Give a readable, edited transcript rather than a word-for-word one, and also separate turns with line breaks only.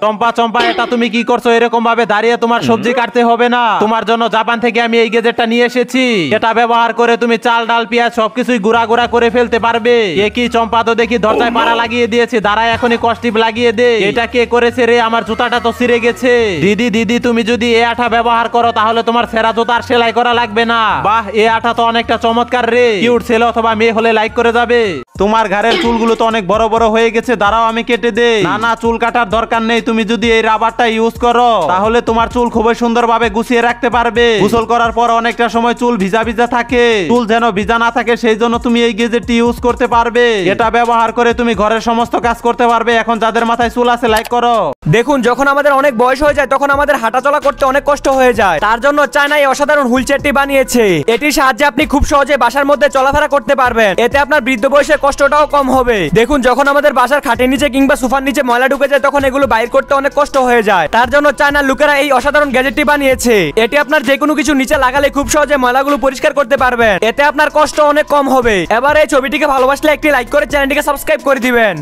চম্পা চম্পা, এটা তুমি কি করছো? এরকম ভাবে দাঁড়িয়ে তোমার সবজি কাটতে হবে না। তোমার জন্য জাপান থেকে আমি এই গেজেটটা নিয়ে এসেছি। এটা ব্যবহার করে তুমি চাল ডাল পেঁয়াজ সবকিছুই গুঁড়া গুঁড়া করে ফেলতে পারবে। এ কি চম্পা, তো দেখি দরজায় পাড়া লাগিয়ে দিয়েছে। দাঁড়ায় এখনই কষ্টিপ লাগিয়ে দে। এটা কে করেছে রে? আমার জুতাটা তো ছিঁড়ে গেছে। দিদি দিদি, তুমি যদি এই আঠা ব্যবহার করো তাহলে তোমার সেরা জুতার সেলাই করা লাগবে না। বাহ, এই আঠা তো অনেকটা চমৎকার রে। কিউট ছেলে অথবা মেয়ে হলে লাইক করে যাবে। তোমার ঘাড়ের চুলগুলো তো অনেক বড় বড় হয়ে গেছে, দাঁড়াও আমি কেটে দেই। না না, চুল কাটার দরকার নেই। তুমি যদি এই রাবারটা ইউজ করো তাহলে তোমার চুল খুবই সুন্দরভাবে গুছিয়ে রাখতে পারবে। গোসল করার পর অনেকটা সময় চুল ভিজা ভিজা থাকে, চুল যেন ভিজা না থাকে সেই জন্য তুমি এই গেজেটটি ইউজ করতে পারবে। এটা ব্যবহার করে তুমি ঘরের সমস্ত কাজ করতে পারবে। এখন যাদের মাথায় চুল আছে লাইক করো।
দেখুন, যখন আমাদের অনেক বয়স হয়ে যায় তখন আমাদের হাঁটাচলা করতে অনেক কষ্ট হয়ে যায়। তার জন্য চায়না এই অসাধারণ হুইল চেয়ারটি বানিয়েছে। এটির সাহায্যে আপনি খুব সহজে বাসার মধ্যে চলাফেরা করতে পারবেন। এতে আপনার বৃদ্ধ বয়সের কষ্টটাও কম হবে। দেখুন, যখন আমাদের বাসার খাটের নিচে কিংবা সোফার নিচে ময়লা ঢুকে যায় তখন এগুলো বাইর করতে অনেক কষ্ট হয়ে যায়। তার জন্য চায়নার লোকেরা এই অসাধারণ গ্যাজেটটি বানিয়েছে। এটি আপনার যে কোনো কিছু নিচে লাগালে খুব সহজে ময়লাগুলো পরিষ্কার করতে পারবেন। এতে আপনার কষ্ট অনেক কম হবে। এবার এই ছবিটিকে ভালোবাসলে একটি লাইক করে চ্যানেলটিকে সাবস্ক্রাইব করে দিবেন।